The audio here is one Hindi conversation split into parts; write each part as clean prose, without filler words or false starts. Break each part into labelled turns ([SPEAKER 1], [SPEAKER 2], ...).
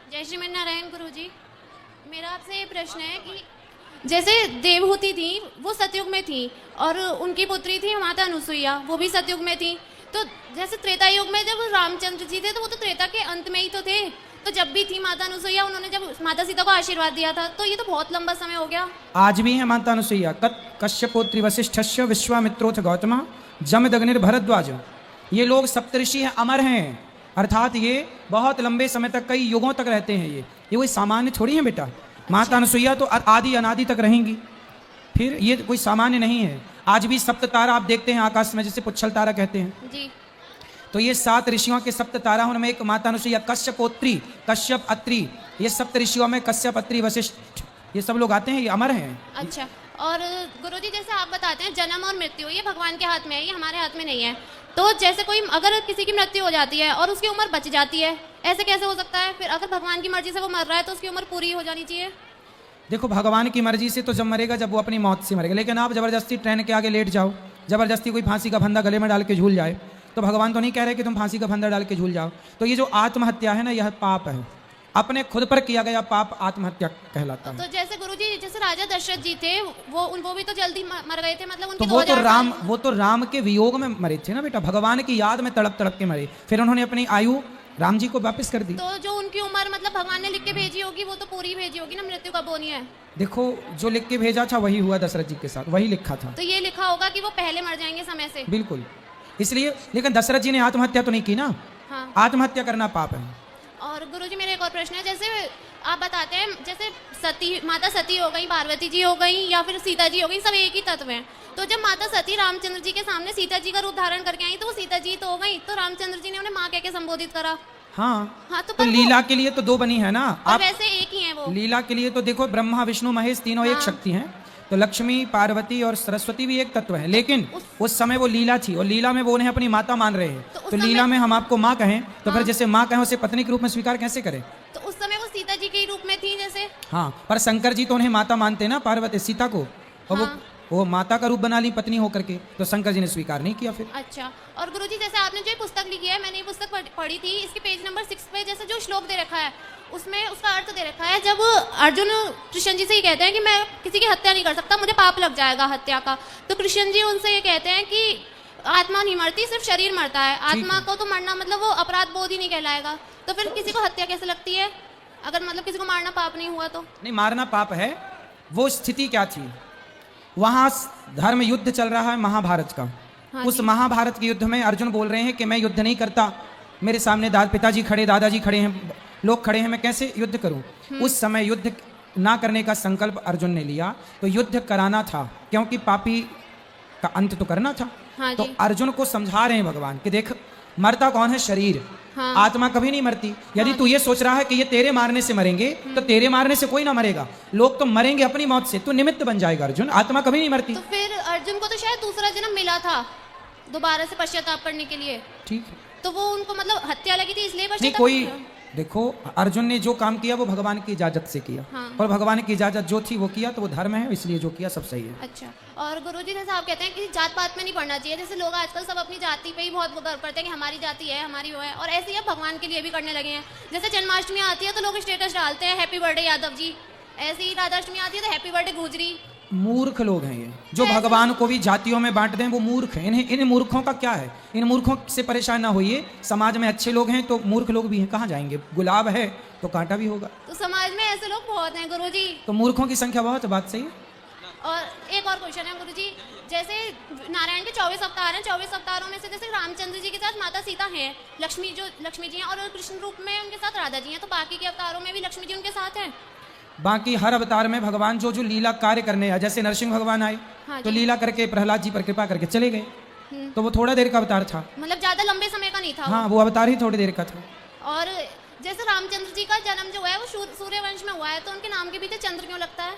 [SPEAKER 1] जय श्रीमन नारायण गुरुजी। मेरा आपसे ये प्रश्न है कि जैसे देवहूति थी वो सतयुग में थी और उनकी पुत्री थी माता अनुसुईया, वो भी सतयुग में थी। तो जैसे त्रेता युग में जब रामचंद्र जी थे तो वो तो त्रेता के अंत में ही तो थे, तो जब भी थी माता अनुसुईया उन्होंने जब माता सीता को आशीर्वाद दिया था, तो ये तो बहुत लंबा समय हो गया।
[SPEAKER 2] आज भी है माता अनुसुईया। कश्यपोत्री वशिष्ठस्य विश्वामित्रोथ गौतम जमदग्निर भरद्वाज। ये लोग सप्तऋषि हैं, अमर हैं, अर्थात ये बहुत लंबे समय तक, कई युगों तक रहते हैं। ये कोई सामान्य थोड़ी है बेटा। माता अनुसुईया तो आदि अनादि तक रहेंगी, फिर ये कोई सामान्य नहीं है। आज भी सप्त तारा आप देखते हैं आकाश में, जिसे पुच्छल तारा कहते हैं
[SPEAKER 1] जी।
[SPEAKER 2] तो ये 7 ऋषियों के सप्त तारा, उनमें एक माता अनुसुईया, कश्यपोत्री, कश्यप, अत्रि, ये सप्त ऋषियों में कश्यप, अत्रि, वशिष्ठ, ये सब लोग आते हैं, ये अमर हैं।
[SPEAKER 1] अच्छा, और गुरुजी जैसे आप बताते हैं जन्म और मृत्यु ये भगवान के हाथ में है, ये हमारे हाथ में नहीं है। तो जैसे कोई अगर किसी की मृत्यु हो जाती है और उसकी उम्र बच जाती है, ऐसे कैसे हो सकता है? फिर अगर भगवान की मर्जी से वो मर रहा है तो उसकी उम्र पूरी हो जानी चाहिए।
[SPEAKER 2] देखो, भगवान की मर्जी से तो जब मरेगा जब वो अपनी मौत से मरेगा, लेकिन आप जबरदस्ती ट्रेन के आगे लेट जाओ, जबरदस्ती कोई फांसी का फंदा गले में डाल के झूल जाए, तो भगवान तो नहीं कह रहे कि तुम फांसी का फंदा डाल के झूल जाओ। तो ये जो आत्महत्या है ना, यह पाप है, अपने खुद पर किया गया पाप आत्महत्या कहलाता है।
[SPEAKER 1] तो जैसे गुरुजी जैसे राजा दशरथ जी थे वो भी तो जल्दी मर गए थे, मतलब
[SPEAKER 2] तो
[SPEAKER 1] उनकी
[SPEAKER 2] वो तो राम के वियोग में मरे थे ना बेटा, भगवान की याद में तड़प तड़प के मरे, फिर उन्होंने अपनी आयु राम जी को वापस कर दी।
[SPEAKER 1] तो जो उनकी उम्र मतलब भगवान ने लिख के भेजी होगी वो तो पूरी भेजी होगी ना, मृत्यु कब होनी है।
[SPEAKER 2] देखो, जो लिख के भेजा था वही हुआ दशरथ जी के साथ, वही लिखा था।
[SPEAKER 1] तो ये लिखा होगा कि वो पहले मर जाएंगे समय से।
[SPEAKER 2] बिल्कुल, इसलिए। लेकिन दशरथ जी ने आत्महत्या तो नहीं की ना।
[SPEAKER 1] हाँ।
[SPEAKER 2] आत्महत्या करना पाप है।
[SPEAKER 1] और गुरुजी मेरा एक और प्रश्न है, जैसे आप बताते हैं जैसे सती माता सती हो गई, पार्वती जी हो गई या फिर सीता जी हो गई, सब एक ही तत्व हैं। तो जब माता सती रामचंद्र जी के सामने सीता जी का रूप धारण करके आई तो वो सीता जी तो हो गई, तो रामचंद्र जी ने उन्हें माँ कह के संबोधित करा।
[SPEAKER 2] हाँ,
[SPEAKER 1] तो
[SPEAKER 2] लीला के लिए तो 2 बनी है ना। आप
[SPEAKER 1] वैसे एक ही है वो।
[SPEAKER 2] लीला के लिए तो देखो, ब्रह्मा विष्णु महेश तीनों एक शक्ति हैं, तो लक्ष्मी पार्वती और सरस्वती भी एक तत्व है। लेकिन उस समय वो लीला थी, और लीला में वो उन्हें अपनी माता मान रहे हैं, तो लीला में हम आपको माँ कहें तो फिर जैसे माँ कहें उसे पत्नी के रूप में स्वीकार कैसे करें?
[SPEAKER 1] तो उस समय वो सीता जी के रूप में थी जैसे।
[SPEAKER 2] हाँ, पर शंकर जी तो उन्हें माता मानते ना, पार्वती सीता को, और वो माता का रूप बना ली पत्नी होकर के, तो शंकर जी ने स्वीकार नहीं किया फिर।
[SPEAKER 1] अच्छा, और गुरुजी जैसे आपने जो पुस्तक लिखी है, मैंने ये पुस्तक पढ़ी थी, इसके पेज नंबर 6 पे जैसे जो श्लोक दे रखा है उसमें उसका अर्थ दे रखा है, जब अर्जुन कृष्ण जी से ही कहते हैं कि मैं किसी की हत्या नहीं कर सकता, मुझे पाप लग जाएगा हत्या का, तो कृष्ण जी उनसे ये कहते हैं कि आत्मा नहीं मरती, सिर्फ शरीर मरता है, आत्मा को तो मरना मतलब वो अपराध बोध ही नहीं कहलाएगा। तो फिर किसी को हत्या कैसे लगती है अगर मतलब किसी को मारना पाप नहीं हुआ? तो
[SPEAKER 2] नहीं, मारना पाप है। वो स्थिति क्या थी, वहां धर्म युद्ध चल रहा है महाभारत का। उस महाभारत के युद्ध में अर्जुन बोल रहे हैं कि मैं युद्ध नहीं करता, मेरे सामने पिताजी खड़े, दादाजी खड़े हैं, लोग खड़े हैं, मैं कैसे युद्ध करूं? उस समय युद्ध ना करने का संकल्प अर्जुन ने लिया, तो युद्ध कराना था, क्योंकि पापी का अंत तो करना था। तो अर्जुन को समझा रहे हैं भगवान कि देख, मरता कौन है? शरीर। आत्मा कभी नहीं मरती। यदि तू ये सोच रहा है कि ये तेरे मारने से मरेंगे, तो तेरे मारने से कोई ना मरेगा, लोग तो मरेंगे अपनी मौत से, तू निमित्त बन जाएगा अर्जुन, आत्मा कभी नहीं मरती।
[SPEAKER 1] तो फिर अर्जुन को तो शायद दूसरा जन्म मिला था दोबारा से पश्चाताप करने के लिए।
[SPEAKER 2] ठीक है,
[SPEAKER 1] तो वो उनको मतलब हत्या लगी थी इसलिए
[SPEAKER 2] नहीं, कोई देखो, अर्जुन ने जो काम किया वो भगवान की इजाजत से किया। और भगवान की इजाजत जो थी वो किया, तो वो धर्म है, इसलिए जो किया सब सही है।
[SPEAKER 1] अच्छा, और गुरुजी जैसे आप कहते हैं कि जात पात में नहीं पढ़ना चाहिए, जैसे लोग आजकल सब अपनी जाति पे ही बहुत गर्व करते हैं कि हमारी जाति है, हमारी वो है, और ऐसे ही अब भगवान के लिए भी करने लगे हैं। जैसे जन्माष्टमी आती है तो लोग स्टेटस डालते हैं हैप्पी बर्थडे यादव जी, ऐसे ही राधाष्टमी आती है तो हैप्पी बर्थडे गुजरी।
[SPEAKER 2] मूर्ख लोग हैं ये, जो भगवान को भी जातियों में बांट दें, वो मूर्ख हैं। इन मूर्खों का क्या है? इन मूर्खों से परेशान ना होइए। समाज में अच्छे लोग हैं तो मूर्ख लोग भी हैं, कहाँ जाएंगे? गुलाब है तो कांटा भी होगा।
[SPEAKER 1] तो समाज में ऐसे लोग बहुत हैं गुरुजी,
[SPEAKER 2] तो मूर्खों की संख्या बहुत है, बात सही है।
[SPEAKER 1] और एक और क्वेश्चन है गुरुजी, जैसे नारायण के 24 अवतार हैं, 24 अवतारों में से जैसे रामचंद्र जी के साथ माता सीता हैं, लक्ष्मी जी हैं, और कृष्ण रूप में उनके साथ राधा जी हैं, तो बाकी के अवतारों में भी लक्ष्मी जी उनके साथ हैं?
[SPEAKER 2] बाकी हर अवतार में भगवान जो लीला कार्य करने आए, जैसे नरसिंह भगवान आए तो लीला करके प्रहलाद जी पर कृपा करके चले गए, तो वो थोड़ा देर का अवतार था,
[SPEAKER 1] मतलब ज्यादा लंबे समय का नहीं था।
[SPEAKER 2] हाँ, वो अवतार ही थोड़ी देर का था।
[SPEAKER 1] और जैसे रामचंद्र जी का जन्म जो है वो सूर्यवंश में हुआ है, तो उनके नाम के पीछे चंद्र क्यों लगता है?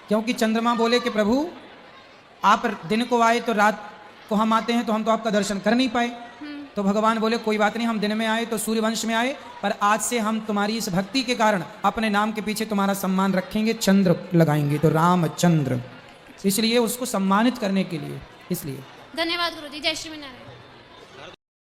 [SPEAKER 2] क्योंकि चंद्रमा बोले कि प्रभु आप दिन को आए तो रात को हम आते हैं, तो हम तो आपका दर्शन कर नहीं पाए। तो भगवान बोले कोई बात नहीं, हम दिन में आए तो सूर्यवंश में आए, पर आज से हम तुम्हारी इस भक्ति के कारण अपने नाम के पीछे तुम्हारा सम्मान रखेंगे, चंद्र लगाएंगे, तो रामचंद्र, इसलिए उसको सम्मानित करने के लिए। इसलिए
[SPEAKER 1] धन्यवाद गुरुजी। जय श्री नारायण।